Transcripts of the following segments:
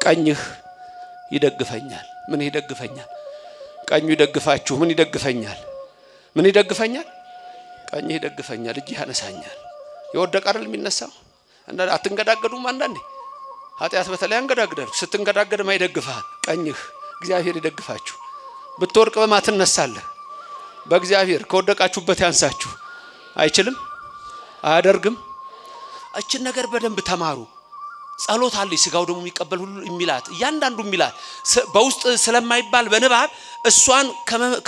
ቀኝህ ይደግፈኛል። ምን ይደግፈኛል? ቀኙ ይደግፋችሁ። ምን ይደግፈኛል? ምን ይደግፈኛል? ቀኝህ ይደግፈኛል። እጅህ ያነሳኛል። የወደቀ አይደል የሚነሳው? እና አትንገዳገዱም? አንዳንዴ ኃጢአት በተለይ አንገዳግዳል። ስትንገዳገድ ማይደግፋል ቀኝህ። እግዚአብሔር ይደግፋችሁ። ብትወርቅ በማን ትነሳለህ? በእግዚአብሔር። ከወደቃችሁበት ያንሳችሁ። አይችልም? አያደርግም? እችን ነገር በደንብ ተማሩ። ጸሎት አለ ስጋው ደሙ የሚቀበል ሁሉ የሚላት እያንዳንዱ የሚላት በውስጥ ስለማይባል በንባብ እሷን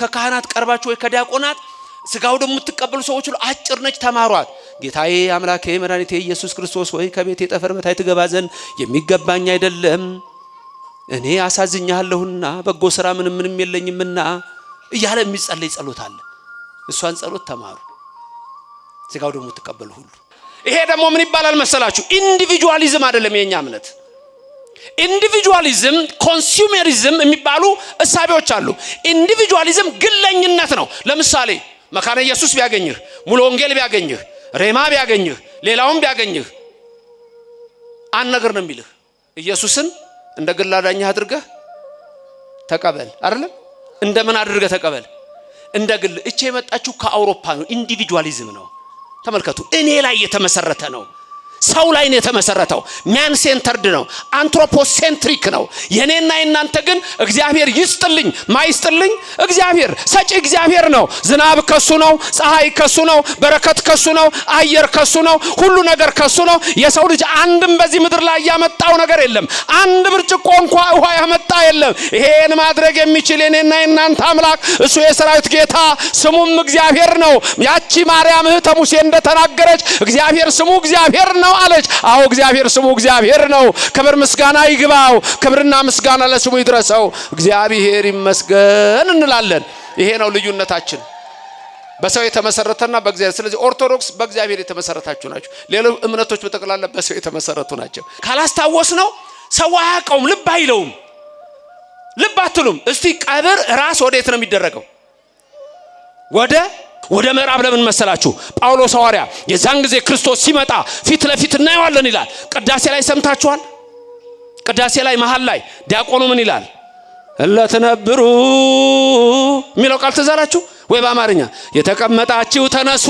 ከካህናት ቀርባችሁ ወይ ከዲያቆናት ስጋው ደሙ የምትቀበሉ ሰዎች ሁሉ አጭር ነች፣ ተማሯት። ጌታዬ አምላኬ መድኃኒቴ ኢየሱስ ክርስቶስ ወይ ከቤቴ ጠፈር በታይ ትገባ ዘንድ የሚገባኝ አይደለም፣ እኔ አሳዝኛለሁና በጎ ስራ ምንም የለኝምና እያለ የሚጸለይ ጸሎት አለ። እሷን ጸሎት ተማሩ ስጋው ደሙ የምትቀበሉ ሁሉ። ይሄ ደግሞ ምን ይባላል መሰላችሁ? ኢንዲቪጁዋሊዝም አይደለም የኛ እምነት። ኢንዲቪጁዋሊዝም ኮንሱመሪዝም የሚባሉ እሳቤዎች አሉ። ኢንዲቪጁዋሊዝም ግለኝነት ነው። ለምሳሌ መካነ ኢየሱስ ቢያገኝህ፣ ሙሉ ወንጌል ቢያገኝህ፣ ሬማ ቢያገኝህ፣ ሌላውም ቢያገኝህ አንድ ነገር ነው የሚልህ፣ ኢየሱስን እንደ ግል አዳኝህ አድርገህ ተቀበል አይደለም? እንደምን አድርገህ ተቀበል? እንደ ግል። እቺ የመጣችሁ ከአውሮፓ ነው። ኢንዲቪጁዋሊዝም ነው። ተመልከቱ፣ እኔ ላይ የተመሰረተ ነው። ሰው ላይ ነው የተመሰረተው። ማን ሴንተርድ ነው፣ አንትሮፖሴንትሪክ ነው። የኔና የናንተ ግን እግዚአብሔር ይስጥልኝ ማይስጥልኝ እግዚአብሔር ሰጪ እግዚአብሔር ነው። ዝናብ ከሱ ነው፣ ፀሐይ ከሱ ነው፣ በረከት ከሱ ነው፣ አየር ከሱ ነው፣ ሁሉ ነገር ከሱ ነው። የሰው ልጅ አንድም በዚህ ምድር ላይ ያመጣው ነገር የለም። አንድ ብርጭቆ እንኳን ውሃ ያመጣ የለም። ይሄን ማድረግ የሚችል የኔና የናንተ አምላክ እሱ የሰራዊት ጌታ ስሙም እግዚአብሔር ነው። ያቺ ማርያም እህተ ሙሴ እንደተናገረች እግዚአብሔር ስሙ እግዚአብሔር ነው አለች። አዎ እግዚአብሔር ስሙ እግዚአብሔር ነው። ክብር ምስጋና ይግባው። ክብርና ምስጋና ለስሙ ይድረሰው። እግዚአብሔር ይመስገን እንላለን። ይሄ ነው ልዩነታችን፣ በሰው የተመሰረተና በእግዚአብሔር። ስለዚህ ኦርቶዶክስ በእግዚአብሔር የተመሰረታችሁ ናችሁ። ሌሎች እምነቶች በተቀላላ በሰው የተመሰረቱ ናቸው። ካላስታወስ ነው ሰው አያውቀውም፣ ልብ አይለውም። ልብ አትሉም? እስቲ ቀብር ራስ ወዴት ነው የሚደረገው? ወደ ምዕራብ። ለምን መሰላችሁ? ጳውሎስ ሐዋርያ የዛን ጊዜ ክርስቶስ ሲመጣ ፊት ለፊት እናየዋለን ይላል። ቅዳሴ ላይ ሰምታችኋል። ቅዳሴ ላይ መሃል ላይ ዲያቆኑ ምን ይላል? እለተነብሩ የሚለው ቃል ተዛራችሁ ወይ? በአማርኛ የተቀመጣችሁ ተነሱ፣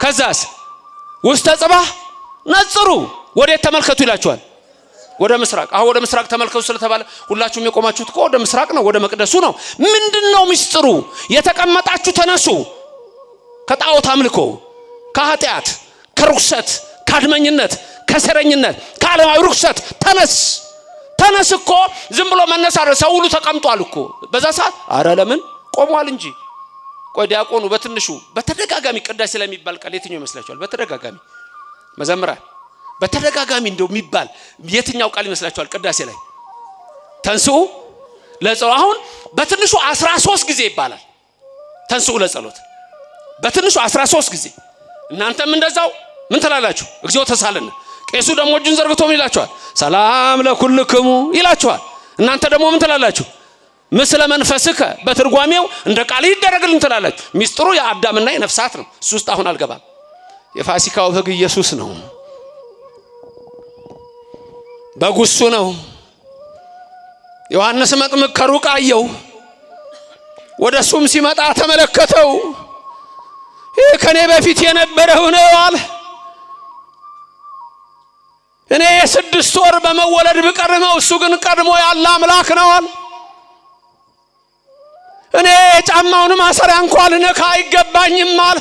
ከዛስ ውስተ ጽባህ ነጽሩ። ወዴት ተመልከቱ ይላችኋል? ወደ ምስራቅ። አሁን ወደ ምስራቅ ተመልከቱ ስለተባለ ሁላችሁም የቆማችሁት እኮ ወደ ምስራቅ ነው፣ ወደ መቅደሱ ነው። ምንድነው ሚስጥሩ? የተቀመጣችሁ ተነሱ ከጣዖት አምልኮ፣ ከኃጢአት፣ ከርኩሰት፣ ከአድመኝነት፣ ከሰረኝነት፣ ከዓለማዊ ርኩሰት ተነስ እኮ ዝም ብሎ መነሳት። ሰው ሁሉ ተቀምጧል እኮ በዛ ሰዓት። አረ ለምን ቆሟል እንጂ። ቆይ ዲያቆኑ በትንሹ በተደጋጋሚ ቅዳሴ ላይ የሚባል ቃል የትኛው ይመስላችኋል? በተደጋጋሚ መዘምራን በተደጋጋሚ እንደው የሚባል የትኛው ቃል ይመስላችኋል? ቅዳሴ ላይ ተንስኡ ለጸሎት። አሁን በትንሹ 13 ጊዜ ይባላል ተንስኡ ለጸሎት። በትንሹ 13 ጊዜ። እናንተም እንደዛው ምን ትላላችሁ? እግዚኦ ተሳለነ። ቄሱ ደግሞ እጁን ዘርግቶ ምን ይላችኋል? ሰላም ለኩልክሙ ይላችኋል። እናንተ ደግሞ ምን ትላላችሁ? ምስለ መንፈስከ። በትርጓሜው እንደ ቃል ይደረግልን ትላላችሁ። ሚስጥሩ የአዳምና የነፍሳት ነው። እሱ ውስጥ አሁን አልገባም። የፋሲካው በግ ኢየሱስ ነው። በጉሱ ነው። ዮሐንስ መጥምቅ ከሩቅ አየው፣ ወደሱም ሲመጣ ተመለከተው። ይህ ከኔ በፊት የነበረው ነው አለ። እኔ 6 ወር በመወለድ ብቀርመው እሱ ግን ቀድሞ ያለ አምላክ ነው አለ። እኔ ጫማውን ማሰሪያ እንኳን ልነካ አይገባኝም አለ።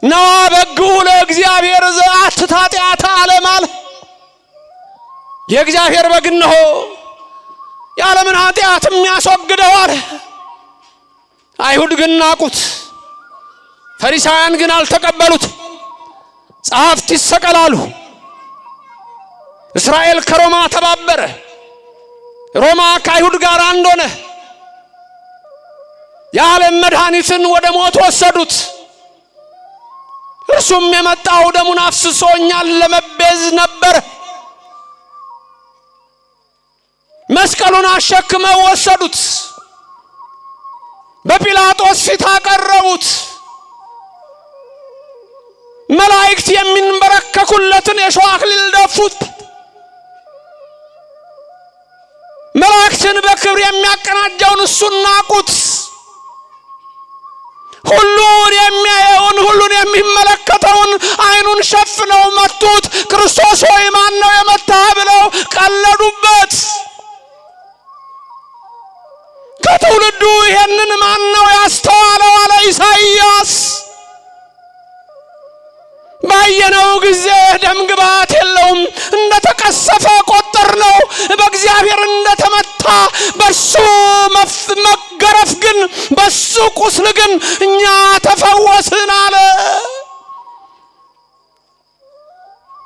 ነዋ በጉ ለእግዚአብሔር ዘአትት ኃጢአተ ዓለም አለ። የእግዚአብሔር በግ ነው የዓለምን ኃጢአት የሚያስወግደው አለ። አይሁድ ግን ናቁት፣ ፈሪሳውያን ግን አልተቀበሉት። ጸሐፍት ይሰቀላሉ። እስራኤል ከሮማ ተባበረ፣ ሮማ ከአይሁድ ጋር አንድ ሆነ። የዓለም መድኃኒትን ወደ ሞት ወሰዱት። እርሱም የመጣው ደሙን አፍስሶ እኛን ለመቤዝ ነበር። መስቀሉን አሸክመው ወሰዱት። በጲላጦስ ፊት አቀረቡት። መላእክት የሚንበረከኩለትን የሾህ አክሊል ደፉት። መላእክትን በክብር የሚያቀናጀውን እሱን ናቁት። ሁሉን የሚያየውን ሁሉን የሚመለከተውን አይኑን ሸፍነው መቱት። ክርስቶስ ሆይ ማን ነው የመታህ ብለው ቀለዱበት። ከትውልዱ ይሄንን ማን ነው ያስተዋለው አለ ኢሳይያስ። ባየነው ጊዜ ደምግባት የለውም፣ እንደተቀሰፈ ቆጠርነው። በእግዚአብሔር እንደተመታ በሱ መገረፍ ግን በሱ ቁስል ግን እኛ ተፈወስን አለ።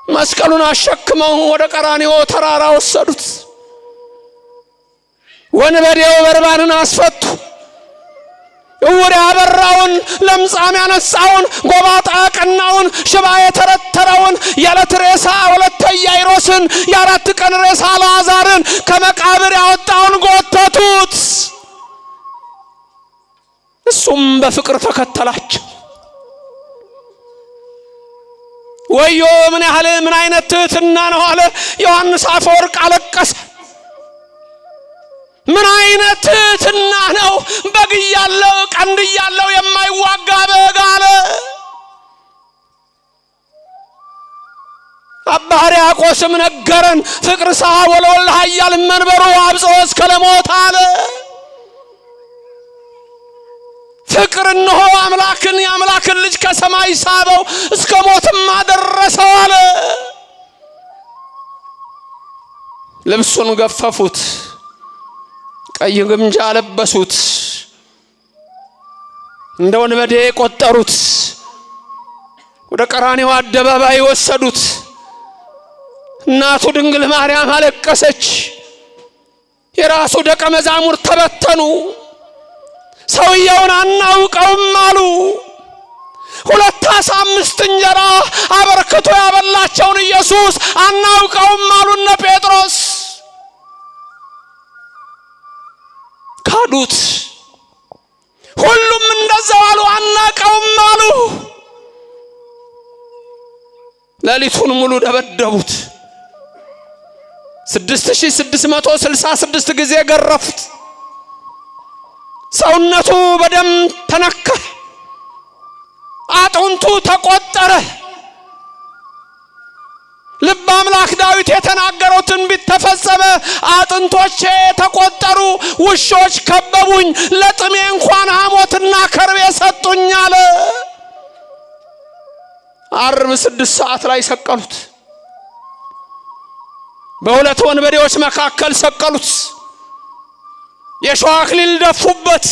መስቀሉን አሸክመው ወደ ቀራንዮ ተራራ ወሰዱት። ወንበዴው በርባንን አስፈቱ። እውር ያበራውን፣ ለምጻም ያነጻውን፣ ጎባጣ ያቀናውን፣ ሽባ የተረተረውን፣ የዕለት ሬሳ ወለተ ኢያኢሮስን፣ የአራት ቀን ሬሳ አልዓዛርን ከመቃብር ያወጣውን ጎተቱት። እሱም በፍቅር ተከተላቸው። ወዮ ምን አይነት ትህትና ነው አለ ዮሐንስ አፈወርቅ አለቀሰ። ምን አይነት ትህትና ነው! በግ ያለው ቀንድ ያለው የማይዋጋ በግ አለ። አባ ሕርያቆስም ነገረን። ፍቅር ሰሐቦ ለወልደ ኃያል መንበሩ አብጽሖ እስከ ለሞት አለ። ፍቅር እነሆ አምላክን የአምላክን ልጅ ከሰማይ ሳበው እስከ ሞትም አደረሰው አለ። ልብሱን ገፈፉት፣ ቀይ ግምጃ ለበሱት፣ እንደ ወንበዴ ቆጠሩት፣ ወደ ቀራንዮ አደባባይ ወሰዱት። እናቱ ድንግል ማርያም አለቀሰች። የራሱ ደቀ መዛሙርት ተበተኑ። ሰውየውን አናውቀውም አሉ። 2 ዓሣ 5 እንጀራ አበርክቶ ያበላቸውን ኢየሱስ አናውቀውም አሉ እነ ጴጥሮስ። ካዱት። ሁሉም እንደዛው አሉ፣ አናውቀውም አሉ። ሌሊቱን ሙሉ ደበደቡት። 6666 ጊዜ ገረፉት። ሰውነቱ በደም ተነከረ፣ አጥንቱ ተቆጠረ። ልበ አምላክ ዳዊት የተናገረው ትንቢት ተፈጸመ። አጥንቶቼ ተቆጠሩ፣ ውሾች ከበቡኝ፣ ለጥሜ እንኳን ሐሞትና ከርቤ ሰጡኝ አለ። ዓርብ 6 ሰዓት ላይ ሰቀሉት። በሁለት ወንበዴዎች መካከል ሰቀሉት። የሾህ አክሊል ደፉበት።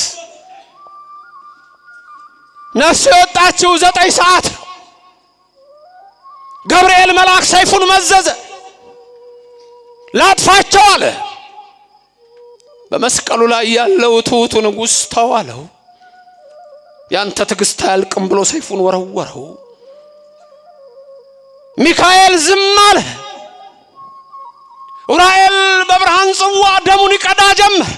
ነፍሱ የወጣችው 9 ሰዓት። ገብርኤል መልአክ ሰይፉን መዘዘ። ላጥፋቸው አለ። በመስቀሉ ላይ ያለው ትሑቱ ንጉሥ ተዋለው። ያንተ ትዕግስት አያልቅም ብሎ ሰይፉን ወረወረው። ሚካኤል ዝም አለ። ኡራኤል በብርሃን ጽዋ ደሙን ይቀዳ ጀመር።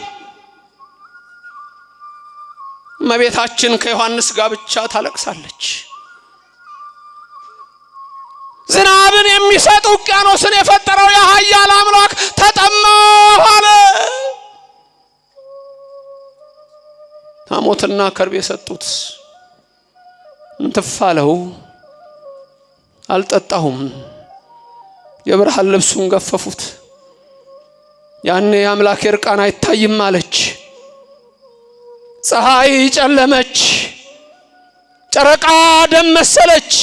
እመቤታችን ከዮሐንስ ጋር ብቻ ታለቅሳለች። ዝናብን የሚሰጥ ውቅያኖስን የፈጠረው የኃያል አምላክ ተጠማሁ አለ። ሐሞትና ከርቤ ሰጡት። እንትፍ አለው። አልጠጣሁም። የብርሃን ልብሱን ገፈፉት። ያኔ የአምላክ እርቃን አይታይም አለች። ፀሐይ ጨለመች፣ ጨረቃ ደም መሰለች፣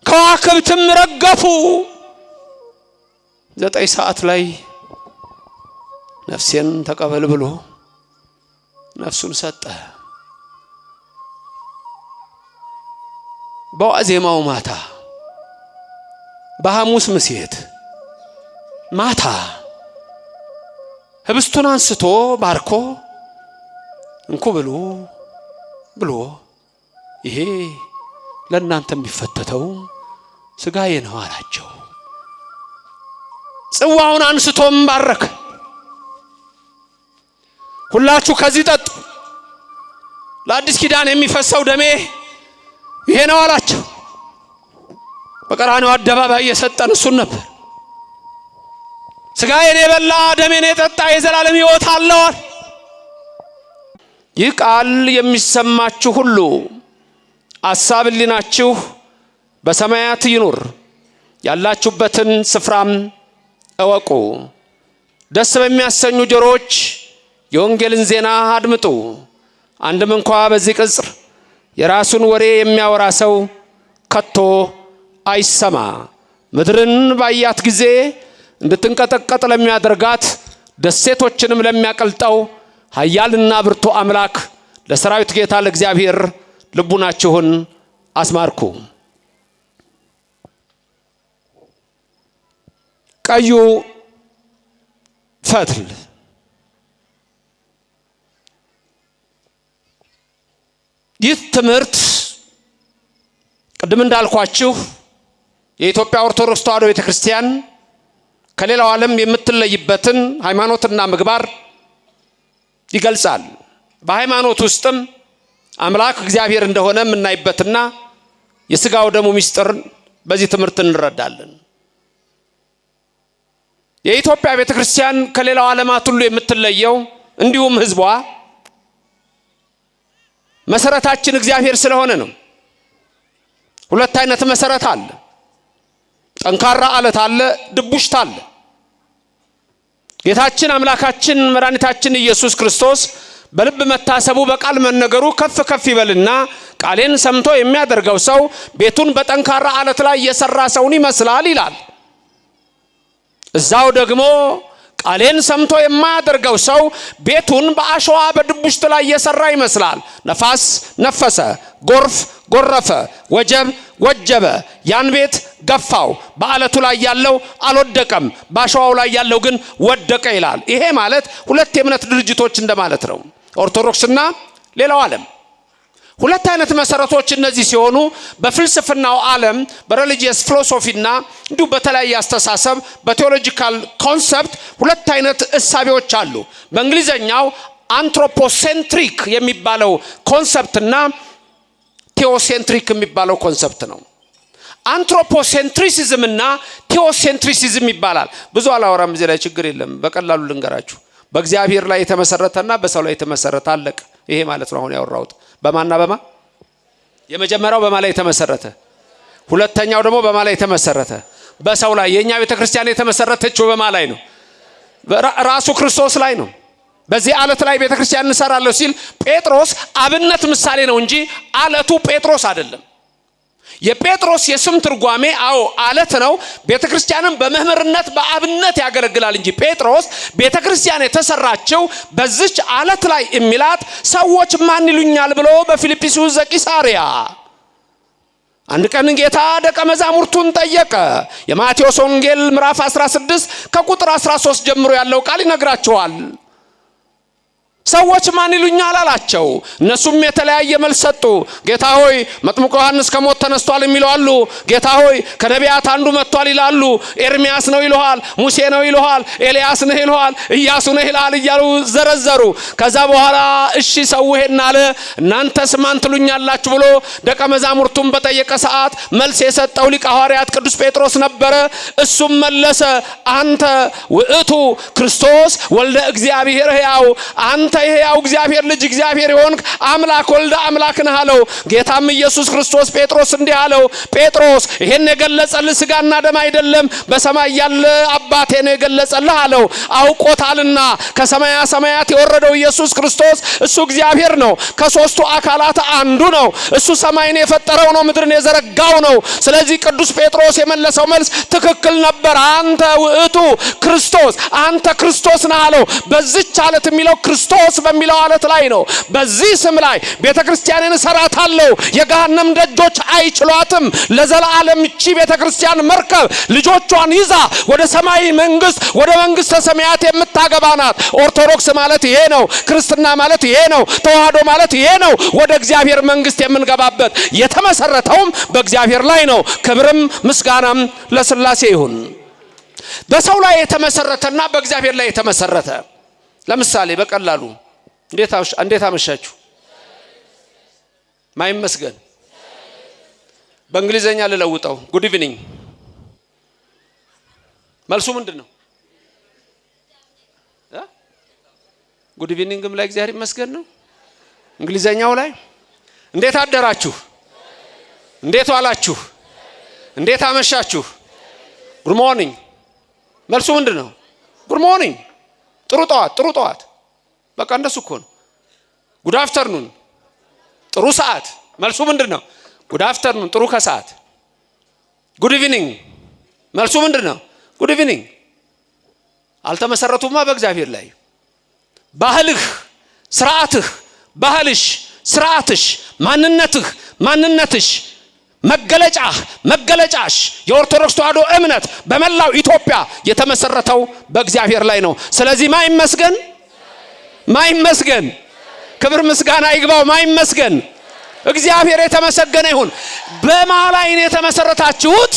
ከዋክብትም ረገፉ። 9 ሰዓት ላይ ነፍሴን ተቀበል ብሎ ነፍሱን ሰጠ። በዋዜማው ማታ፣ በሐሙስ ምሴት ማታ ህብስቱን አንስቶ ባርኮ እንኩ ብሎ ይሄ ለእናንተ የሚፈተተው ስጋዬ ነው አላቸው። ጽዋውን አንስቶም ባረከ። ሁላችሁ ከዚህ ጠጡ፣ ለአዲስ ኪዳን የሚፈሰው ደሜ ይሄ ነው አላቸው። በቀራንዮ አደባባይ የሰጠን እሱን ነበር። ሥጋዬን የበላ ደሜን የጠጣ የዘላለም ሕይወት አለው። ይህ ቃል የሚሰማችሁ ሁሉ አሳብ ሕሊናችሁ በሰማያት ይኑር፣ ያላችሁበትን ስፍራም እወቁ። ደስ በሚያሰኙ ጆሮዎች የወንጌልን ዜና አድምጡ። አንድም እንኳ በዚህ ቅጽር የራሱን ወሬ የሚያወራ ሰው ከቶ አይሰማ። ምድርን ባያት ጊዜ እንድትንቀጠቀጥ ለሚያደርጋት ደሴቶችንም ለሚያቀልጠው ኃያልና ብርቱ አምላክ ለሰራዊት ጌታ ለእግዚአብሔር ልቡናችሁን አስማርኩ። ቀዩ ፈትል ይህ ትምህርት ቅድም እንዳልኳችሁ የኢትዮጵያ ኦርቶዶክስ ተዋሕዶ ቤተክርስቲያን ከሌላው ዓለም የምትለይበትን ሃይማኖትና ምግባር ይገልጻል። በሃይማኖት ውስጥም አምላክ እግዚአብሔር እንደሆነ የምናይበትና የሥጋው ደሙ ምስጢር በዚህ ትምህርት እንረዳለን። የኢትዮጵያ ቤተክርስቲያን ከሌላው ዓለማት ሁሉ የምትለየው እንዲሁም ሕዝቧ መሰረታችን እግዚአብሔር ስለሆነ ነው። ሁለት አይነት መሰረት አለ። ጠንካራ አለት አለ፣ ድቡሽት አለ። ጌታችን አምላካችን መድኃኒታችን ኢየሱስ ክርስቶስ በልብ መታሰቡ በቃል መነገሩ ከፍ ከፍ ይበልና ቃሌን ሰምቶ የሚያደርገው ሰው ቤቱን በጠንካራ አለት ላይ የሰራ ሰውን ይመስላል ይላል። እዛው ደግሞ ቃሌን ሰምቶ የማያደርገው ሰው ቤቱን በአሸዋ በድቡሽት ላይ የሰራ ይመስላል። ነፋስ ነፈሰ፣ ጎርፍ ጎረፈ፣ ወጀብ ወጀበ፣ ያን ቤት ገፋው። በአለቱ ላይ ያለው አልወደቀም፣ በአሸዋው ላይ ያለው ግን ወደቀ ይላል። ይሄ ማለት ሁለት የእምነት ድርጅቶች እንደማለት ነው። ኦርቶዶክስና ሌላው ዓለም ሁለት አይነት መሰረቶች እነዚህ ሲሆኑ በፍልስፍናው ዓለም በሪሊጂየስ ፊሎሶፊና እንዲሁ በተለያየ አስተሳሰብ በቴዎሎጂካል ኮንሰፕት ሁለት አይነት እሳቤዎች አሉ። በእንግሊዘኛው አንትሮፖሴንትሪክ የሚባለው ኮንሰፕትና ቴዎሴንትሪክ የሚባለው ኮንሰፕት ነው። አንትሮፖሴንትሪሲዝም እና ቴዎሴንትሪሲዝም ይባላል። ብዙ አላወራም እዚህ ላይ ችግር የለም፣ በቀላሉ ልንገራችሁ። በእግዚአብሔር ላይ የተመሰረተና በሰው ላይ የተመሰረተ አለቀ። ይሄ ማለት ነው አሁን ያወራሁት። በማና በማ የመጀመሪያው በማ ላይ የተመሰረተ፣ ሁለተኛው ደግሞ በማ ላይ የተመሰረተ በሰው ላይ። የኛ ቤተክርስቲያን የተመሰረተችው በማ ላይ ነው? ራሱ ክርስቶስ ላይ ነው። በዚህ አለት ላይ ቤተክርስቲያን እንሰራለሁ ሲል ጴጥሮስ አብነት ምሳሌ ነው እንጂ አለቱ ጴጥሮስ አይደለም። የጴጥሮስ የስም ትርጓሜ አለት ነው። ቤተክርስቲያንም በመምህርነት በአብነት ያገለግላል እንጂ ጴጥሮስ ቤተክርስቲያን የተሰራችው በዚች አለት ላይ የሚላት ሰዎች ማን ይሉኛል ብሎ በፊልጵስዩስ ዘቂሳርያ አንድ ቀን ጌታ ደቀ መዛሙርቱን ጠየቀ። የማቴዎስ ወንጌል ምዕራፍ 16 ከቁጥር 13 ጀምሮ ያለው ቃል ይነግራቸዋል። ሰዎች ማን ይሉኛል አላቸው። እነሱም የተለያየ መልስ ሰጡ። ጌታ ሆይ መጥምቁ ዮሐንስ ከሞት ተነስቷል የሚሉ አሉ። ጌታ ሆይ ከነቢያት አንዱ መጥቷል ይላሉ። ኤርሚያስ ነው ይሉሃል፣ ሙሴ ነው ይሉሃል፣ ኤልያስ ነው ይሉሃል፣ ኢያሱ ነው ይላል እያሉ ዘረዘሩ። ከዛ በኋላ እሺ ሰው ይሄን አለ፣ እናንተስ ማን ትሉኛላችሁ ብሎ ደቀ መዛሙርቱን በጠየቀ ሰዓት መልስ የሰጠው ሊቀ ሐዋርያት ቅዱስ ጴጥሮስ ነበረ። እሱም መለሰ፣ አንተ ውእቱ ክርስቶስ ወልደ እግዚአብሔር ሕያው፣ አንተ የሕያው እግዚአብሔር ልጅ እግዚአብሔር የሆንክ አምላክ ወልደ አምላክ ነህ አለው። ጌታም ኢየሱስ ክርስቶስ ጴጥሮስ እንዲህ አለው፣ ጴጥሮስ ይሄን የገለጸልህ ሥጋና ደም አይደለም በሰማይ ያለ አባቴ ነው የገለጸልህ አለው። አውቆታልና ከሰማያ ሰማያት የወረደው ኢየሱስ ክርስቶስ እሱ እግዚአብሔር ነው። ከሦስቱ አካላት አንዱ ነው። እሱ ሰማይን የፈጠረው ነው፣ ምድርን የዘረጋው ነው። ስለዚህ ቅዱስ ጴጥሮስ የመለሰው መልስ ትክክል ነበር። አንተ ውእቱ ክርስቶስ፣ አንተ ክርስቶስ ነህ አለው። በዚች አለት የሚለው ክርስቶስ በሚለው አለት ላይ ነው። በዚህ ስም ላይ ቤተክርስቲያንን እሰራታለሁ፣ የገሃነም ደጆች አይችሏትም። ለዘላለም እቺ ቤተክርስቲያን መርከብ ልጆቿን ይዛ ወደ ሰማይ መንግስት፣ ወደ መንግስተ ሰማያት የምታገባ ናት። ኦርቶዶክስ ማለት ይሄ ነው። ክርስትና ማለት ይሄ ነው። ተዋህዶ ማለት ይሄ ነው። ወደ እግዚአብሔር መንግስት የምንገባበት የተመሰረተውም በእግዚአብሔር ላይ ነው። ክብርም ምስጋናም ለሥላሴ ይሁን። በሰው ላይ የተመሰረተና በእግዚአብሔር ላይ የተመሰረተ ለምሳሌ በቀላሉ እንዴት አመሻችሁ? ማይመስገን በእንግሊዘኛ ልለውጠው ጉድ ኢቭኒንግ መልሱ ምንድነው? ጉድ ኢቭኒንግም ላይ እግዚአብሔር ይመስገን ነው። እንግሊዘኛው ላይ እንዴት አደራችሁ፣ እንዴት ዋላችሁ፣ እንዴት አመሻችሁ? ጉድ ሞርኒንግ መልሱ ምንድነው? ጉድ ሞርኒንግ ጥሩ ጠዋት፣ ጥሩ ጠዋት። በቃ እንደሱ እኮ ነው። ጉድ አፍተርኑን ጥሩ ሰዓት መልሱ ምንድነው? ጉድ አፍተርኑን ጥሩ ከሰዓት። ጉድ ኢቭኒንግ መልሱ ምንድነው? ጉድ ኢቭኒንግ። አልተመሰረቱማ በእግዚአብሔር ላይ። ባህልህ፣ ስርዓትህ፣ ባህልሽ፣ ስርዓትሽ፣ ማንነትሽ፣ መገለጫሽ የኦርቶዶክስ ተዋሕዶ እምነት በመላው ኢትዮጵያ የተመሰረተው በእግዚአብሔር ላይ ነው። ስለዚህ ማይመስገን ክብር ምስጋና ይግባው። ማይመስገን እግዚአብሔር የተመሰገነ ይሁን። በማን ላይ ነው የተመሰረታችሁት?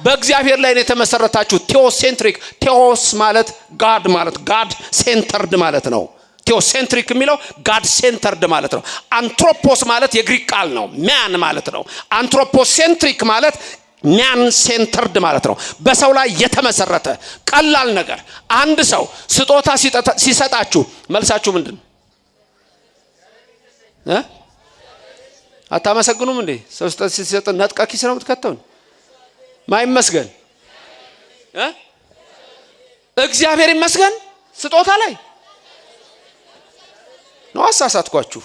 በእግዚአብሔር ላይ ነው የተመሰረታችሁት። ቴዎሴንትሪክ፣ ቴዎስ ማለት ጋድ ማለት ጋድ ሴንተርድ ማለት ነው። ቴዎሴንትሪክ የሚለው ጋድ ሴንተርድ ማለት ነው። አንትሮፖስ ማለት የግሪክ ቃል ነው፣ ማን ማለት ነው። አንትሮፖሴንትሪክ ማለት ማን ሴንተርድ ማለት ነው። በሰው ላይ የተመሰረተ ቀላል ነገር። አንድ ሰው ስጦታ ሲሰጣችሁ መልሳችሁ ምንድነው? አታመሰግኑም እንዴ? ሰው ስጦታ ሲሰጥ ነጥቀ ኪስ ነው የምትከተው? ማይመስገን እግዚአብሔር ይመስገን ስጦታ ላይ ነው። አሳሳትኳችሁ።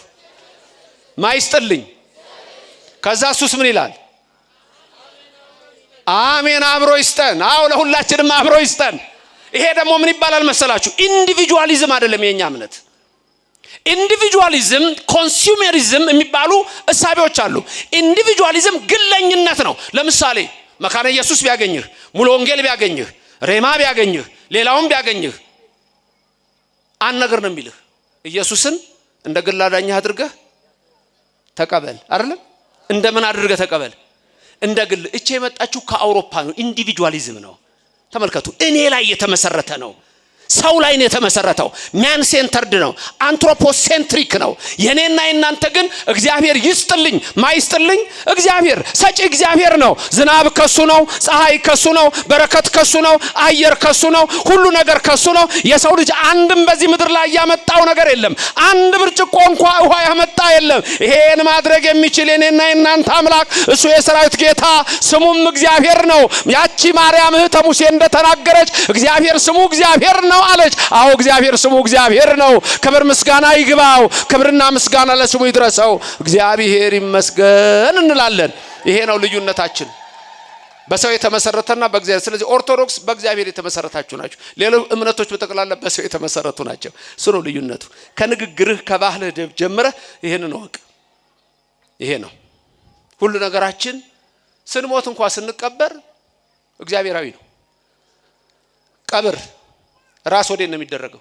ማይስጥልኝ ከዛ እሱስ ምን ይላል? አሜን አብሮ ይስጠን። አዎ ለሁላችንም አብሮ ይስጠን። ይሄ ደግሞ ምን ይባላል መሰላችሁ? ኢንዲቪጁዋሊዝም አይደለም የኛ እምነት። ኢንዲቪጁዋሊዝም፣ ኮንሱመሪዝም የሚባሉ እሳቤዎች አሉ። ኢንዲቪጁዋሊዝም ግለኝነት ነው። ለምሳሌ መካነ ኢየሱስ ቢያገኝህ፣ ሙሉ ወንጌል ቢያገኝህ፣ ሬማ ቢያገኝህ፣ ሌላውም ቢያገኝህ አንድ ነገር ነው የሚልህ፣ ኢየሱስን እንደ ግል አዳኝህ አድርገህ ተቀበል። አይደለም እንደምን አድርገህ ተቀበል? እንደ ግል። እቺ የመጣችሁ ከአውሮፓ ነው። ኢንዲቪጁዋሊዝም ነው። ተመልከቱ፣ እኔ ላይ የተመሰረተ ነው። ሰው ላይ ነው የተመሰረተው። ማን ሴንተርድ ነው። አንትሮፖሴንትሪክ ነው። የኔና የናንተ ግን እግዚአብሔር ይስጥልኝ ማይስጥልኝ እግዚአብሔር ሰጪ እግዚአብሔር ነው። ዝናብ ከሱ ነው፣ ፀሐይ ከሱ ነው፣ በረከት ከሱ ነው፣ አየር ከሱ ነው፣ ሁሉ ነገር ከሱ ነው። የሰው ልጅ አንድም በዚህ ምድር ላይ ያመጣው ነገር የለም። አንድ ብርጭቆ እንኳን ውሃ ያመጣ የለም። ይሄን ማድረግ የሚችል የኔና የናንተ አምላክ እሱ የሰራዊት ጌታ ስሙም እግዚአብሔር ነው። ያቺ ማርያም እህተ ሙሴ እንደተናገረች እግዚአብሔር ስሙ እግዚአብሔር ነው አለች። አዎ እግዚአብሔር ስሙ እግዚአብሔር ነው። ክብር ምስጋና ይግባው። ክብርና ምስጋና ለስሙ ይድረሰው። እግዚአብሔር ይመስገን እንላለን። ይሄ ነው ልዩነታችን፣ በሰው የተመሰረተና በእግዚአብሔር። ስለዚህ ኦርቶዶክስ በእግዚአብሔር የተመሰረታችሁ ናቸው። ሌሎች እምነቶች በተቀላላ በሰው የተመሰረቱ ናቸው። እሱ ነው ልዩነቱ። ከንግግርህ ከባህልህ ጀምረህ ይሄንን ወቅ። ይሄ ነው ሁሉ ነገራችን። ስንሞት እንኳን ስንቀበር እግዚአብሔራዊ ነው። ቀብር ራስ ወዴት ነው የሚደረገው?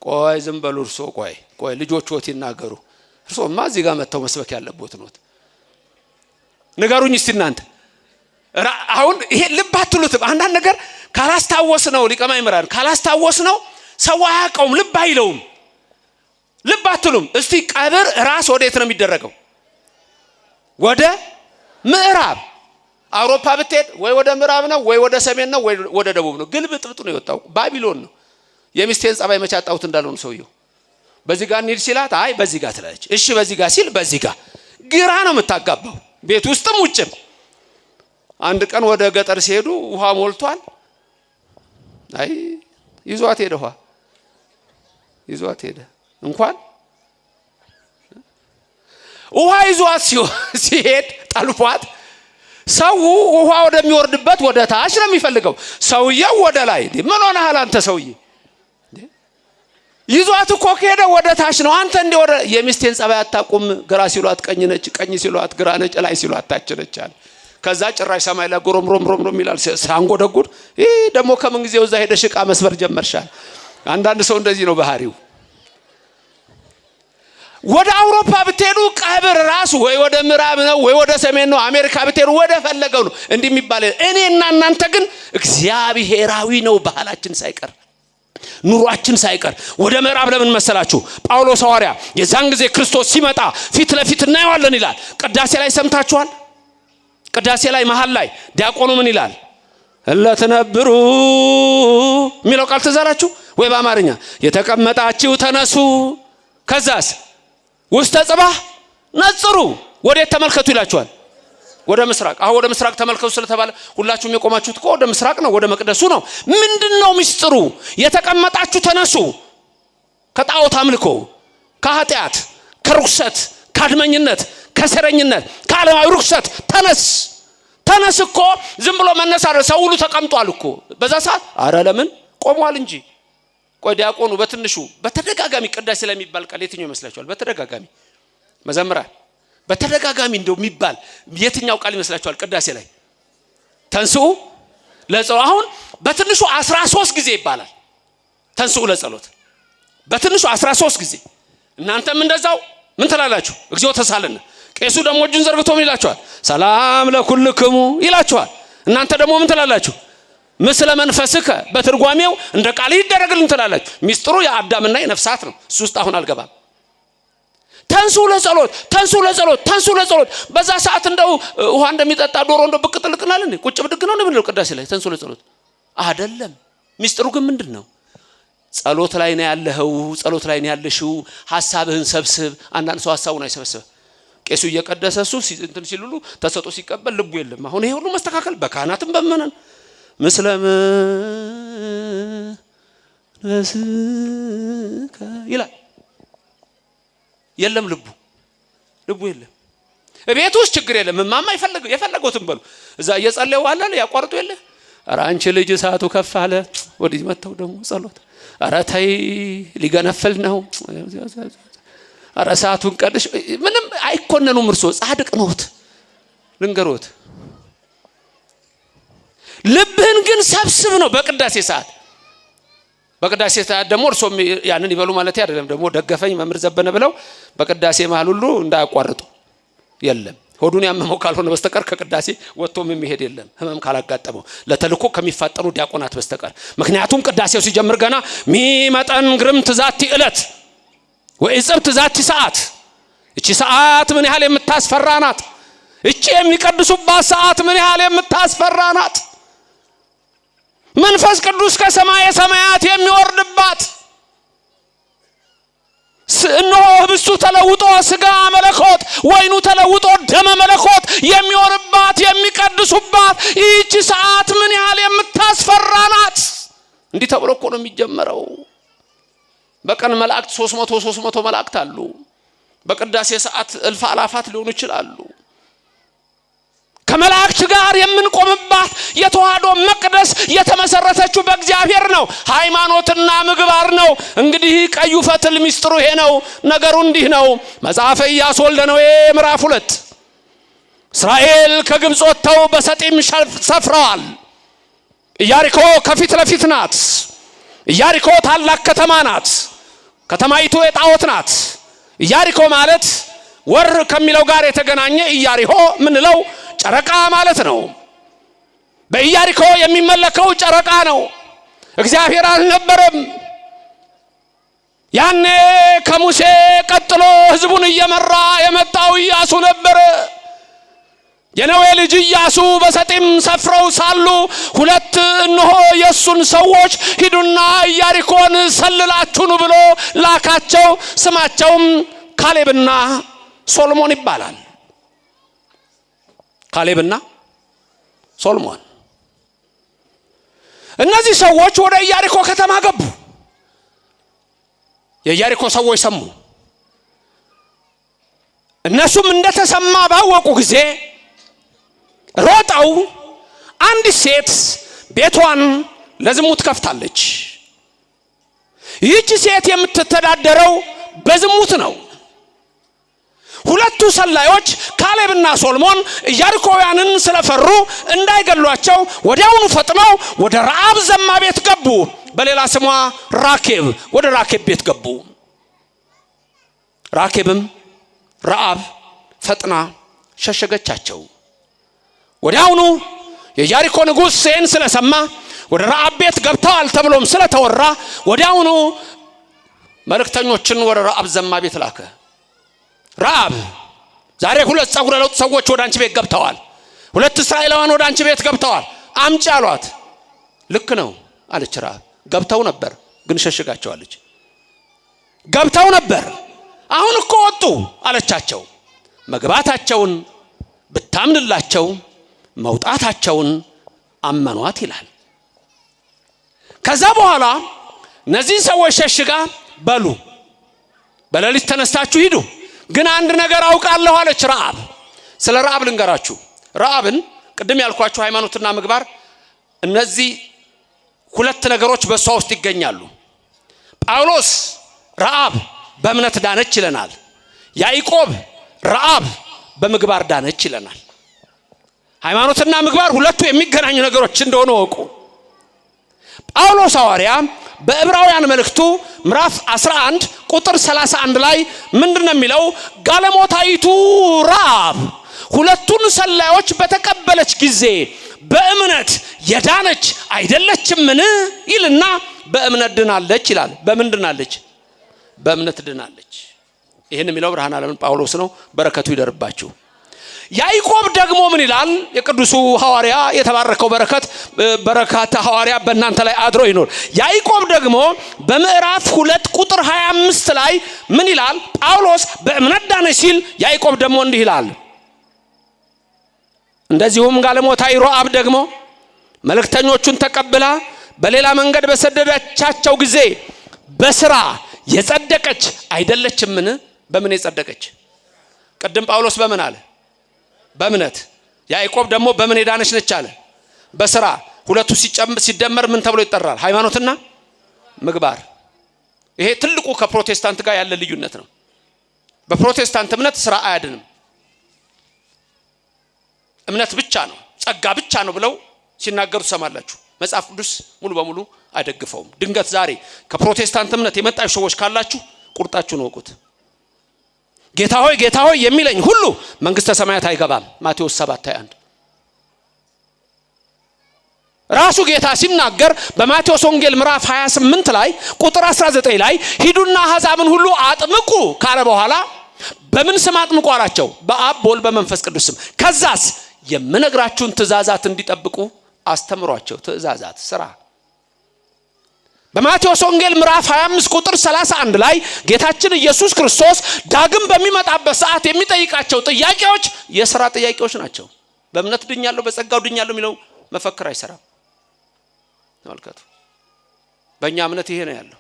ቆይ ዝም በሉ እርሶ። ቆይ ልጆችዎት ይናገሩ። እርሶማ እዚህ ጋር መተው መስበክ ያለቦት ነው። ንገሩኝ እስቲ እናንተ። አሁን ይሄ ልብ አትሉትም? አንዳንድ ነገር ካላስታወስ ነው ሊቀማ ይመራል። ካላስታወስ ነው ሰው አያውቀውም፣ ልብ አይለውም። ልብ አትሉም? እስቲ ቀብር ራስ ወዴት ነው የሚደረገው? ወደ ምዕራብ። አውሮፓ ብትሄድ ወይ ወደ ምዕራብ ነው ወይ ወደ ሰሜን ነው ወይ ወደ ደቡብ ነው። ግልብጥብጥ ነው የወጣው። ባቢሎን ነው። የሚስቴን ጸባይ መቻጣውት እንዳልሆነ ሰውየው በዚህ ጋር እንሂድ ሲላት አይ በዚህ ጋር ትላለች። እሺ በዚህ ጋር ሲል በዚህ ጋር ግራ ነው የምታጋባው፣ ቤት ውስጥም ውጭም። አንድ ቀን ወደ ገጠር ሲሄዱ ውሃ ሞልቷል። አይ ይዟት ሄደ፣ ውሃ ይዟት ሄደ። እንኳን ውሃ ይዟት ሲሄድ ጠልፏት ሰው ውሃ ወደሚወርድበት ወደ ታች ነው የሚፈልገው። ሰውየው ወደ ላይ። ምን ሆነሃል አንተ ሰውዬ? ይዟት እኮ ከሄደ ወደ ታች ነው። አንተ እንደ ወደ የሚስቴን ጸባይ አታቁም። ግራ ሲሏት ቀኝ ነች፣ ቀኝ ሲሏት ግራ ነች፣ ላይ ሲሏት ታች ነች አለ። ከዛ ጭራሽ ሰማይ ላይ ጎረምሮም ይላል ሳንጎደጉድ። ይሄ ደግሞ ከምን ጊዜው እዛ ሄደሽ ዕቃ መስበር ጀመርሻል። አንዳንድ ሰው እንደዚህ ነው ባህሪው። ወደ አውሮፓ ብትሄዱ ቀብር ራሱ ወይ ወደ ምዕራብ ነው ወይ ወደ ሰሜን ነው። አሜሪካ ብትሄዱ ወደ ፈለገው ነው እንዲህ የሚባል። እኔና እናንተ ግን እግዚአብሔራዊ ነው ባህላችን ሳይቀር። ኑሯችን ሳይቀር ወደ ምዕራብ ለምን መሰላችሁ? ጳውሎስ ሐዋርያ የዛን ጊዜ ክርስቶስ ሲመጣ ፊት ለፊት እናየዋለን ይላል። ቅዳሴ ላይ ሰምታችኋል። ቅዳሴ ላይ መሃል ላይ ዲያቆኑ ምን ይላል? እለትነብሩ የሚለው ቃል ትዛላችሁ ወይ? በአማርኛ የተቀመጣችሁ ተነሱ፣ ከዛስ ውስተ ጽባህ ነጽሩ፣ ወዴት ተመልከቱ ይላችኋል? ወደ ምስራቅ። አሁን ወደ ምስራቅ ተመልከቱ ስለተባለ ሁላችሁም የቆማችሁት እኮ ወደ ምስራቅ ነው፣ ወደ መቅደሱ ነው። ምንድነው ሚስጥሩ? የተቀመጣችሁ ተነሱ፣ ከጣዖት አምልኮ፣ ከኃጢአት፣ ከርኩሰት፣ ከአድመኝነት፣ ከሰረኝነት፣ ከዓለማዊ ርኩሰት ተነስ እኮ ዝም ብሎ መነሳት። ሰው ሁሉ ተቀምጧል እኮ በዛ ሰዓት። አረ ለምን ቆሟል እንጂ። ቆይ ዲያቆኑ በትንሹ በተደጋጋሚ ቅዳሴ ላይ የሚባል ቃል የትኛው ይመስላችኋል? በተደጋጋሚ መዘምራን በተደጋጋሚ እንደው የሚባል የትኛው ቃል ይመስላችኋል? ቅዳሴ ላይ ተንስኡ ለጸሎት። አሁን በትንሹ 13 ጊዜ ይባላል ተንስኡ ለጸሎት፣ በትንሹ 13 ጊዜ። እናንተም እንደዛው ምን ትላላችሁ? እግዚኦ ተሳለነ። ቄሱ ደግሞ እጁን ዘርግቶ ምን ይላችኋል? ሰላም ለኩልክሙ ይላችኋል። እናንተ ደግሞ ምን ትላላችሁ? ምስለ መንፈስከ፣ በትርጓሜው እንደ ቃል ይደረግልን ትላላችሁ። ሚስጥሩ የአዳምና የነፍሳት ነው። እሱ ውስጥ አሁን አልገባም። ተንሱ ለጸሎት። በዛ ሰዓት እንደው ውሃ እንደሚጠጣ ዶሮ እንደው ብቅ ጥልቅናል እንዴ? ቁጭ ብድግ ነው እንደምን ነው ቅዳሴ ላይ ተንሱ ለጸሎት አይደለም። ሚስጥሩ ግን ምንድነው? ጸሎት ላይ ነው ያለኸው፣ ጸሎት ላይ ነው ያለሽው። ሐሳብህን ሰብስብ። አንዳንድ ሰው ሐሳቡን አይሰበስብ። ቄሱ እየቀደሰ እሱ እንትን ሲሉሉ ተሰጦ ሲቀበል ልቡ የለም። አሁን ይሄ ሁሉ መስተካከል በካህናትም በመነን ምስለም ነስከ ይላል። የለም ልቡ የለም። ቤት ውስጥ ችግር የለም። ማማ የፈለገውትን በሉ። እዛ እየጸለዩ አለ ያቋርጡ የለ። ኧረ አንቺ ልጅ ሰዓቱ ከፍ አለ። ወዲህ መተው ደግሞ ጸሎት። ኧረ ተይ ሊገነፍል ነው። ኧረ ሰዓቱን ቀድሽ። ምንም አይኮነኑም። እርሶ ጻድቅ ነዎት፣ ልንገሮት። ልብህን ግን ሰብስብ ነው በቅዳሴ ሰዓት። በቅዳሴ ሰዓት ደግሞ እርሶም ያንን ይበሉ ማለት አይደለም። ደግሞ ደገፈኝ መምህር ዘበነ ብለው በቅዳሴ መሃል ሁሉ እንዳያቋርጡ። የለም ሆዱን ያመመው ካልሆነ በስተቀር ከቅዳሴ ወጥቶም የሚሄድ የለም፣ ህመም ካላጋጠመው ለተልኮ ከሚፋጠኑ ዲያቆናት በስተቀር። ምክንያቱም ቅዳሴው ሲጀምር ገና ሚመጠን ግርምት ዛቲ ዕለት ወይጽብት ዛቲ ሰዓት፣ እቺ ሰዓት ምን ያህል የምታስፈራ ናት! እቺ የሚቀድሱባት ሰዓት ምን ያህል የምታስፈራ ናት! መንፈስ ቅዱስ ከሰማየ ሰማያት የሚወርድባት፣ እነሆ ህብስቱ ተለውጦ ስጋ መለኮት፣ ወይኑ ተለውጦ ደመ መለኮት የሚወርባት የሚቀድሱባት ይህች ሰዓት ምን ያህል የምታስፈራ ናት! እንዲህ ተብሎ እኮ ነው የሚጀመረው። በቀን መላእክት 300 መላእክት አሉ። በቅዳሴ ሰዓት እልፍ አላፋት ሊሆኑ ይችላሉ። ከመላእክት ጋር የምንቆምባት የተዋህዶ መቅደስ የተመሰረተችው በእግዚአብሔር ነው። ሃይማኖትና ምግባር ነው። እንግዲህ ቀዩ ፈትል ሚስጥሩ ይሄ ነው። ነገሩ እንዲህ ነው። መጽሐፈ ኢያሱ ወልደ ነዌ ምዕራፍ 2 እስራኤል ከግብጽ ወጥተው በሰጢም ሰፍረዋል። ኢያሪኮ ከፊት ለፊት ናት። ኢያሪኮ ታላቅ ከተማ ናት። ከተማይቱ የጣዖት ናት። ኢያሪኮ ማለት ወር ከሚለው ጋር የተገናኘ ኢያሪሆ ምንለው ጨረቃ ማለት ነው። በኢያሪኮ የሚመለከው ጨረቃ ነው። እግዚአብሔር አልነበረም። ያኔ ከሙሴ ቀጥሎ ህዝቡን እየመራ የመጣው ኢያሱ ነበረ። የነዌ ልጅ ኢያሱ በሰጢም ሰፍረው ሳሉ ሁለት እነሆ የሱን ሰዎች ሂዱና ኢያሪኮን ሰልላችሁ ኑ ብሎ ላካቸው። ስማቸውም ካሌብና ሶሎሞን ይባላል። ካሌብና ሶሎሞን። እነዚህ ሰዎች ወደ ኢያሪኮ ከተማ ገቡ። የኢያሪኮ ሰዎች ሰሙ። እነሱም እንደተሰማ ባወቁ ጊዜ ሮጠው አንድ ሴት ቤቷን ለዝሙት ከፍታለች። ይህች ሴት የምትተዳደረው በዝሙት ነው። ሁለቱ ሰላዮች ካሌብና ሶሎሞን ኢያሪኮውያንን ስለፈሩ እንዳይገሏቸው ወዲያውኑ ፈጥነው ወደ ረዓብ ዘማ ቤት ገቡ። በሌላ ስሟ ራኬብ፣ ወደ ራኬብ ቤት ገቡ። ራኬብም ረዓብ ፈጥና ሸሸገቻቸው። ወዲያውኑ የኢያሪኮ ንጉሥ ይህን ስለሰማ ወደ ረዓብ ቤት ገብተዋል ተብሎም ስለተወራ ወዲያውኑ መልእክተኞችን ወደ ረዓብ ዘማ ቤት ላከ። ረዓብ ዛሬ 2 ጸጉረ ለውጥ ሰዎች ወደ አንቺ ቤት ገብተዋል፣ 2 እስራኤላውያን ወደ አንቺ ቤት ገብተዋል አምጪ አሏት። ልክ ነው አለች ረዓብ። ገብተው ነበር ግን ሸሽጋቸዋለች። ገብተው ነበር አሁን እኮ ወጡ አለቻቸው። መግባታቸውን ብታምንላቸው መውጣታቸውን አመኗት ይላል። ከዛ በኋላ እነዚህ ሰዎች ሸሽጋ በሉ በሌሊት ተነስታችሁ ሂዱ፣ ግን አንድ ነገር አውቃለሁ አለች ረዓብ። ስለ ረዓብ ልንገራችሁ። ረዓብን ቅድም ያልኳችሁ ሃይማኖትና ምግባር እነዚህ 2 ነገሮች በሷ ውስጥ ይገኛሉ። ጳውሎስ ረዓብ በእምነት ዳነች ይለናል። ያዕቆብ ረዓብ በምግባር ዳነች ይለናል። ሃይማኖትና ምግባር ሁለቱ የሚገናኙ ነገሮች እንደሆኑ ወቁ። ጳውሎስ ሐዋርያ በዕብራውያን መልእክቱ ምዕራፍ 11 ቁጥር 31 ላይ ምንድነው የሚለው? ጋለሞታይቱ ረዓብ 2ቱን ሰላዮች በተቀበለች ጊዜ በእምነት የዳነች አይደለችምን ይልና በእምነት ድናለች ይላል። በምን ድናለች? በእምነት ድናለች። ይሄን የሚለው ብርሃን ዓለም ጳውሎስ ነው። በረከቱ ይደርባችሁ። ያዕቆብ ደግሞ ምን ይላል? የቅዱሱ ሐዋርያ የተባረከው በረከት ሐዋርያ በእናንተ ላይ አድሮ ይኖር። ያዕቆብ ደግሞ በምዕራፍ 2 ቁጥር 25 ላይ ምን ይላል? ጳውሎስ በእምነት ዳነች ሲል ያዕቆብ ደግሞ እንዲህ ይላል፣ እንደዚሁም ጋለሞታይቱ ረዓብ ደግሞ መልእክተኞቹን ተቀብላ በሌላ መንገድ በሰደደቻቸው ጊዜ በስራ የጸደቀች አይደለችምን? በምን የጸደቀች? ቀደም ጳውሎስ በምን አለ? በእምነት። ያዕቆብ ደግሞ በምን የዳነች ነች አለ? በስራ። ሁለቱ ሲደመር ምን ተብሎ ይጠራል? ሃይማኖትና ምግባር። ይሄ ትልቁ ከፕሮቴስታንት ጋር ያለ ልዩነት ነው። በፕሮቴስታንት እምነት ስራ አያድንም፣ እምነት ብቻ ነው፣ ጸጋ ብቻ ነው ብለው ሲናገሩ ሰማላችሁ። መጽሐፍ ቅዱስ ሙሉ በሙሉ አይደግፈውም። ድንገት ዛሬ ከፕሮቴስታንት እምነት የመጣችሁ ሰዎች ካላችሁ ቁርጣችሁን ወቁት። ጌታ ሆይ ጌታ ሆይ የሚለኝ ሁሉ መንግስተ ሰማያት አይገባም። ማቴዎስ 7:21 ራሱ ጌታ ሲናገር በማቴዎስ ወንጌል ምዕራፍ 28 ላይ ቁጥር 19 ላይ ሂዱና አሕዛብን ሁሉ አጥምቁ ካለ በኋላ በምን ስም አጥምቁ አላቸው? በአብ በወልድ በመንፈስ ቅዱስ ስም። ከዛስ የምነግራችሁን ትእዛዛት እንዲጠብቁ አስተምሯቸው። ትእዛዛት ስራ። በማቴዎስ ወንጌል ምዕራፍ 25 ቁጥር 31 ላይ ጌታችን ኢየሱስ ክርስቶስ ዳግም በሚመጣበት ሰዓት የሚጠይቃቸው ጥያቄዎች የሥራ ጥያቄዎች ናቸው። በእምነት ድኛለሁ በጸጋው ድኛለሁ የሚለው መፈክር አይሰራም። ተመልከቱ፣ በእኛ እምነት ይሄ ነው ያለው።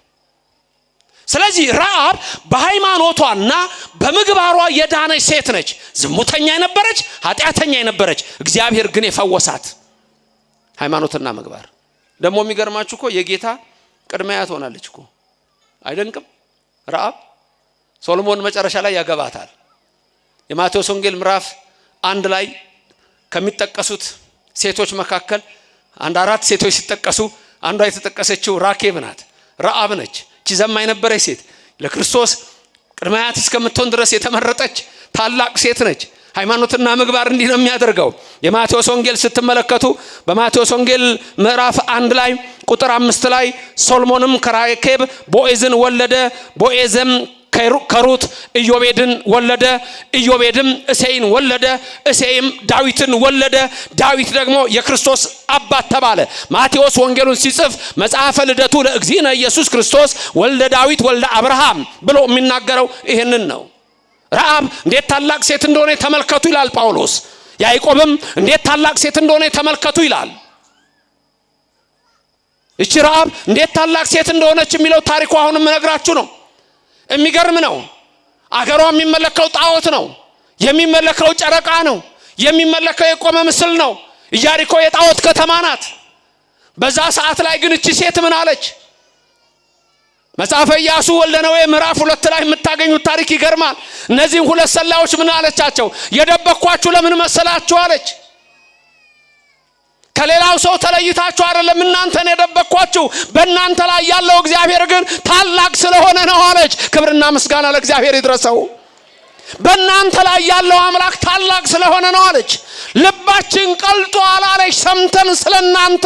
ስለዚህ ረዓብ በሃይማኖቷና በምግባሯ የዳነች ሴት ነች። ዝሙተኛ የነበረች፣ ኃጢአተኛ የነበረች፣ እግዚአብሔር ግን የፈወሳት ሃይማኖትና ምግባር። ደግሞ የሚገርማችሁ እኮ የጌታ ቅድሚያት ሆናለች እኮ። አይደንቅም? ረዓብ ሶሎሞን መጨረሻ ላይ ያገባታል። የማቴዎስ ወንጌል ምዕራፍ 1 ላይ ከሚጠቀሱት ሴቶች መካከል 4 ሴቶች ሲጠቀሱ አንዷ የተጠቀሰችው ራኬብ ናት፣ ረዓብ ነች። እቺ ዘማኝ የነበረች ሴት ለክርስቶስ ቅድሚያት እስከምትሆን ድረስ የተመረጠች ታላቅ ሴት ነች። ሃይማኖትና ምግባር እንዲህ ነው የሚያደርገው። የማቴዎስ ወንጌል ስትመለከቱ በማቴዎስ ወንጌል ምዕራፍ 1 ላይ ቁጥር 5 ላይ ሶሎሞንም ከራኬብ ቦዔዝን ወለደ፣ ቦዔዝም ከሩት ኢዮቤድን ወለደ፣ ኢዮቤድም እሴይን ወለደ፣ እሴይም ዳዊትን ወለደ፣ ዳዊት ደግሞ የክርስቶስ አባት ተባለ። ማቴዎስ ወንጌሉን ሲጽፍ መጽሐፈ ልደቱ ለእግዚእነ ኢየሱስ ክርስቶስ ወልደ ዳዊት ወልደ አብርሃም ብሎ የሚናገረው ይህንን ነው። ረዓብ እንዴት ታላቅ ሴት እንደሆነ ተመልከቱ ይላል ጳውሎስ። ያዕቆብም እንዴት ታላቅ ሴት እንደሆነ ተመልከቱ ይላል። እቺ ረዓብ እንዴት ታላቅ ሴት እንደሆነች የሚለው ታሪኩ አሁንም እነግራችሁ ነው። የሚገርም ነው። አገሯ የሚመለከው ጣዖት ነው፣ የሚመለከው ጨረቃ ነው፣ የሚመለከው የቆመ ምስል ነው። ኢያሪኮ የጣዖት ከተማ ናት። በዛ ሰዓት ላይ ግን እቺ ሴት ምን አለች? መጽሐፈ ኢያሱ ወልደ ነዌ ምዕራፍ 2 ላይ የምታገኙት ታሪክ ይገርማል። እነዚህም 2 ሰላዮች ምን አለቻቸው? የደበኳችሁ ለምን መሰላችሁ አለች። ከሌላው ሰው ተለይታችሁ አይደለም እናንተን የደበኳችሁ፣ በእናንተ ላይ ያለው እግዚአብሔር ግን ታላቅ ስለሆነ ነው አለች። ክብርና ምስጋና ለእግዚአብሔር ይድረሰው። በእናንተ ላይ ያለው አምላክ ታላቅ ስለሆነ ነው አለች። ልባችን ቀልጦ አላለች ሰምተን ስለናንተ።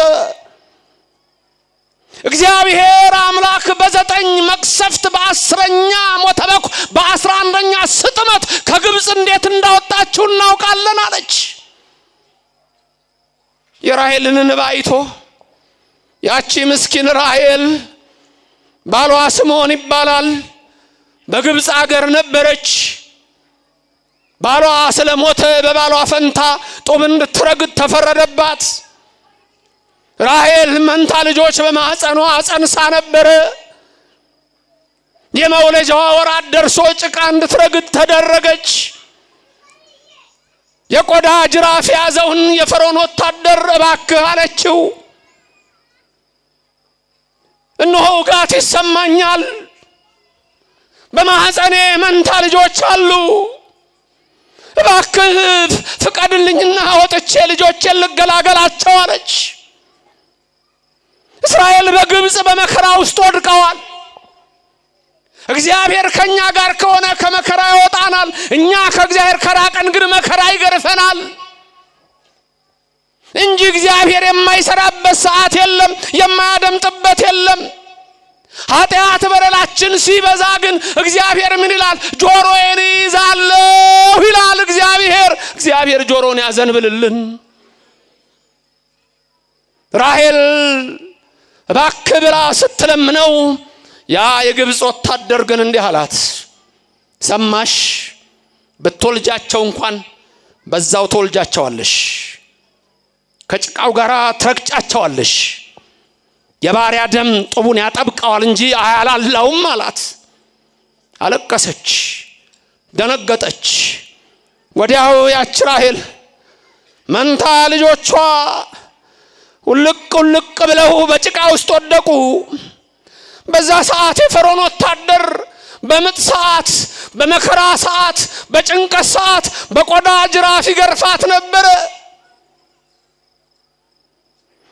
እግዚአብሔር አምላክ በ9 መቅሰፍት በ10ኛ ሞተ በኩር በ11ኛ ስጥመት ከግብጽ እንዴት እንዳወጣችሁ እናውቃለን አለች። የራሔልን እንባ አይቶ ያቺ ምስኪን ራሔል ባሏ ስምዖን ይባላል በግብጽ አገር ነበረች። ባሏ ስለሞተ በባሏ ፈንታ ጦም እንድትረግጥ ተፈረደባት። ራሔል መንታ ልጆች በማህፀኗ ጸንሳ ነበር። የመውለጃዋ ወራት ደርሶ ጭቃ እንድትረግጥ ተደረገች። የቆዳ ጅራፍ ያዘውን የፈርዖን ወታደር እባክህ አለችው። እነሆ ውጋት ይሰማኛል፣ በማህፀኔ መንታ ልጆች አሉ፣ እባክህ ፍቀድልኝና ወጥቼ ልጆቼን ልገላገላቸው አለች። እስራኤል በግብጽ በመከራ ውስጥ ወድቀዋል። እግዚአብሔር ከኛ ጋር ከሆነ ከመከራ ያወጣናል። እኛ ከእግዚአብሔር ከራቀን ግን መከራ ይገርፈናል እንጂ እግዚአብሔር የማይሰራበት ሰዓት የለም፣ የማያደምጥበት የለም። ኃጢአት በደላችን ሲበዛ ግን እግዚአብሔር ምን ይላል? ጆሮዬን ይዛለሁ ይላል እግዚአብሔር ጆሮን ያዘንብልልን። ራሔል እባክህ ብላ ስትለምነው ያ የግብጽ ወታደር ግን እንዲህ አላት፣ ሰማሽ? ብትወልጃቸው እንኳን በዛው ተወልጃቸዋለሽ፣ ከጭቃው ጋር ትረግጫቸዋለሽ፣ የባሪያ ደም ጡቡን ያጠብቀዋል እንጂ አያላላውም አላት። አለቀሰች፣ ደነገጠች። ወዲያው ያች ራሔል መንታ ልጆቿ ውልቅ ብለው በጭቃ ውስጥ ወደቁ። በዛ ሰዓት የፈርዖን ወታደር በምጥ ሰዓት፣ በመከራ ሰዓት፣ በጭንቀት ሰዓት በቆዳ ጅራፍ ይገርፋት ነበር።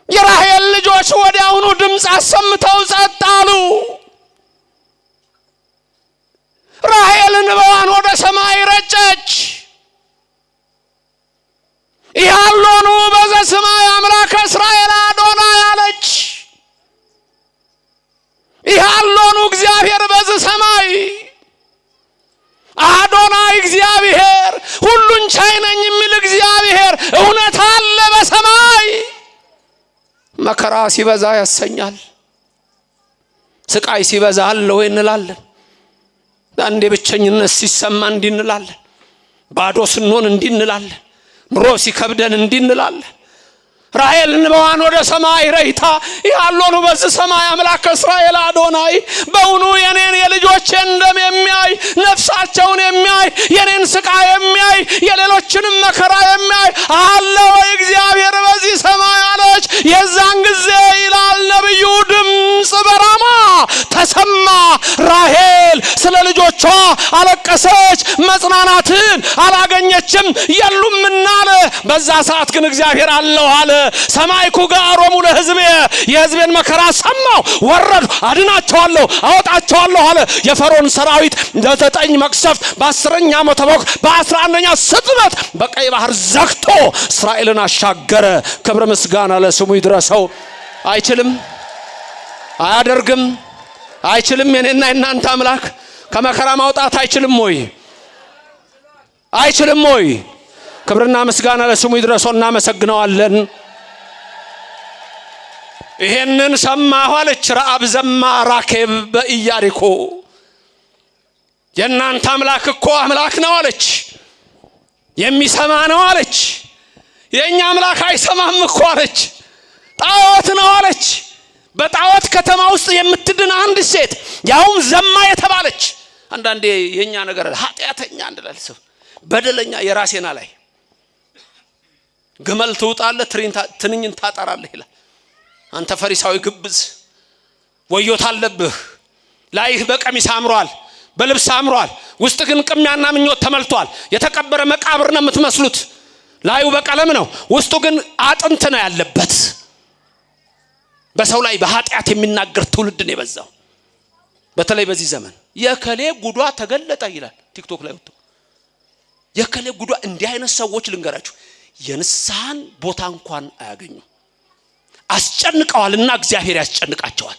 የራሔል ልጆች ወዲያውኑ ድምፅ አሰምተው ጸጥ አሉ። ራሔል እንባዋን ወደ ሰማይ ረጨች። ይሃሎኑ በዘሰማይ አምላከ እስራኤል አዶናይ አለች። ይሃሎኑ እግዚአብሔር በዘሰማይ አዶናይ እግዚአብሔር ሁሉን ቻይ ነኝ የሚል እግዚአብሔር እውነት አለ በሰማይ። መከራ ሲበዛ ያሰኛል፣ ስቃይ ሲበዛ አለ ወይ እንላለን። አንዴ ብቸኝነት ሲሰማ እንዲህ እንላለን፣ ባዶ ስንሆን እንዲህ እንላለን፣ ኑሮ ሲከብደን እንዲህ እንላለን። ራሔል እንባዋን ወደ ሰማይ ረይታ ይሃሎኑ በዘሰማይ አምላከ እስራኤል አዶናይ በእውኑ የኔን የልጆቼን ደም የሚያይ ነፍሳቸውን የሚያይ የኔን ስቃይ የሚያይ የሌሎችንም መከራ የሚያይ አለ ወይ እግዚአብሔር በዚህ ሰማይ አለች። የዛን ጊዜ ይላል ነብዩ ድምፅ በራማ ተሰማ። ራሔል ስለ ልጆቿ አለቀሰች፣ መጽናናትን አላገኘችም የሉምና አለ። በዛ ሰዓት ግን እግዚአብሔር አለው አለ። ሰማይ ኩጋሮሙ ለሕዝቤ የሕዝቤን መከራ ሰማው፣ ወረዱ፣ አድናቸዋለሁ፣ አወጣቸዋለሁ አለ። የፈርዖን ሰራዊት ለ9 መቅሰፍት በ10ኛ ሞተ በኩር በ11ኛ ስጥመት በቀይ ባህር ዘግቶ እስራኤልን አሻገረ። ክብር ምስጋና ለስሙ ይድረሰው። አይችልም፣ አያደርግም፣ አይችልም። የኔና የናንተ አምላክ ከመከራ ማውጣት አይችልም ወይ? አይችልም ወይ? ክብርና ምስጋና ለስሙ ይድረሰው። እናመሰግነዋለን። ይሄንን ሰማሁ አለች ረዓብ ዘማ ራኬብ በኢያሪኮ። የእናንተ አምላክ እኮ አምላክ ነው አለች፣ የሚሰማ ነው አለች። የኛ አምላክ አይሰማም እኮ አለች፣ ጣዖት ነው አለች። በጣዖት ከተማ ውስጥ የምትድን አንድ ሴት ያውም ዘማ የተባለች። አንዳንዴ የኛ ነገር ኃጢአተኛ እንድላልሰው በደለኛ የራሴና ላይ ግመል ትውጣለህ ትንኝን ታጠራለህ ይላል። አንተ ፈሪሳዊ ግብዝ ወዮት አለብህ። ላይህ በቀሚስ አምሯል፣ በልብስ አምሯል፣ ውስጥ ግን ቅሚያና ምኞት ተመልቷል። የተቀበረ መቃብር ነው የምትመስሉት። ላዩ በቀለም ነው፣ ውስጡ ግን አጥንት ነው ያለበት። በሰው ላይ በኃጢአት የሚናገር ትውልድ ነው የበዛው። በተለይ በዚህ ዘመን የከሌ ጉዷ ተገለጠ ይላል ቲክቶክ ላይ ወጥቶ። የከሌ ጉዷ እንዲህ አይነት ሰዎች ልንገራችሁ የንስሐን ቦታ እንኳን አያገኙ። አስጨንቀዋልና እግዚአብሔር ያስጨንቃቸዋል።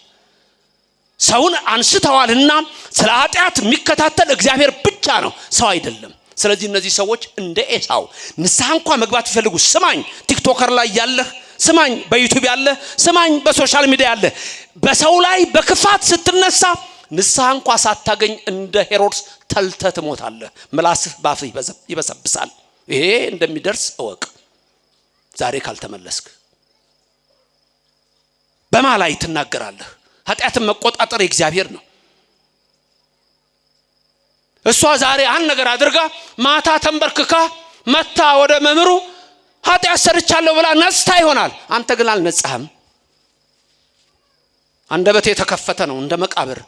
ሰውን አንስተዋልና ስለ ኃጢአት የሚከታተል እግዚአብሔር ብቻ ነው፣ ሰው አይደለም። ስለዚህ እነዚህ ሰዎች እንደ ኤሳው ንስሐ እንኳን መግባት ይፈልጉ። ስማኝ ቲክቶከር ላይ ያለህ፣ ስማኝ በዩቲዩብ ያለህ፣ ስማኝ በሶሻል ሚዲያ ያለህ፣ በሰው ላይ በክፋት ስትነሳ ንስሐ እንኳን ሳታገኝ እንደ ሄሮድስ ተልተህ ትሞታለህ። ምላስህ ባፍህ ይበሰብሳል። ይሄ እንደሚደርስ እወቅ። ዛሬ ካልተመለስክ በማ ላይ ትናገራለህ? ኃጢአትን መቆጣጠር የእግዚአብሔር ነው። እሷ ዛሬ አንድ ነገር አድርጋ ማታ ተንበርክካ መታ ወደ መምሩ ኃጢአት ሰርቻለሁ ብላ ነጽታ ይሆናል። አንተ ግን አልነጻህም። አንደበቴ የተከፈተ ነው እንደ መቃብር፣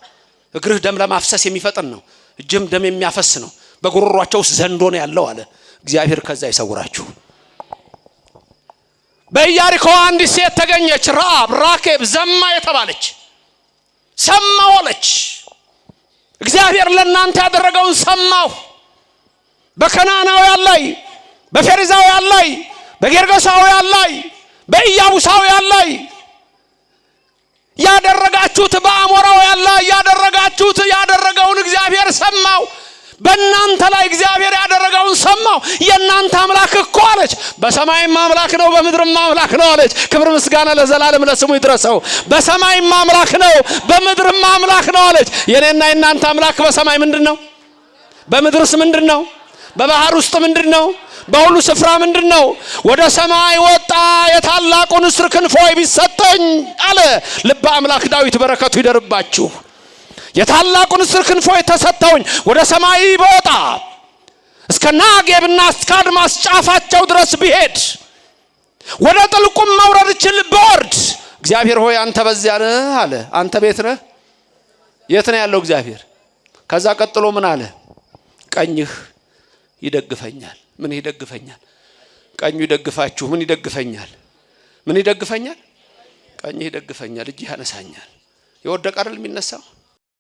እግርህ ደም ለማፍሰስ የሚፈጥን ነው፣ እጅም ደም የሚያፈስ ነው፣ በጉሮሯቸው ውስጥ ዘንዶ ነው ያለው አለ እግዚአብሔር። ከዛ ይሰውራችሁ። በኢያሪኮ አንዲት ሴት ተገኘች፣ ረዓብ ራኬብ ዘማ የተባለች። ሰማዋለች። እግዚአብሔር ለእናንተ ያደረገውን ሰማሁ። በከናናውያን ላይ፣ በፌሪዛውያን ላይ፣ በጌርጌሳውያን ላይ፣ በኢያቡሳውያን ላይ ያደረጋችሁት፣ በአሞራውያን ላይ ያደረገውን እግዚአብሔር ሰማው። በእናንተ ላይ እግዚአብሔር ያደረገውን ሰማው። የእናንተ አምላክ እኮ አለች በሰማይም አምላክ ነው በምድርም አምላክ ነው አለች። ክብር ምስጋና ለዘላለም ለስሙ ይድረሰው። በሰማይም አምላክ ነው በምድርም አምላክ ነው አለች። የኔና የእናንተ አምላክ በሰማይ ምንድነው? በምድርስ ምንድነው? በባህር ውስጥ ምንድነው? በሁሉ ስፍራ ምንድነው? ወደ ሰማይ ወጣ የታላቁ ንስር ክንፎይ ቢሰጠኝ አለ ልበ አምላክ ዳዊት። በረከቱ ይደርባችሁ። የታላቁ ንስር ክንፎይ ተሰጠውኝ ወደ ሰማይ በወጣ እስከ ናጌብና እስከ አድማስ ጫፋቸው ድረስ ቢሄድ ወደ ጥልቁም መውረድ እችል በወርድ እግዚአብሔር ሆይ አንተ በዚያ ነህ አለ። አንተ ቤት ነህ? የት ነው ያለው እግዚአብሔር? ከዛ ቀጥሎ ምን አለ? ቀኝህ ይደግፈኛል። ምን ይደግፈኛል? ቀኙ ይደግፋችሁ። ምን ይደግፈኛል? ምን ይደግፈኛል? ቀኝህ ይደግፈኛል። እጅህ ያነሳኛል። የወደቀ አይደል የሚነሳው?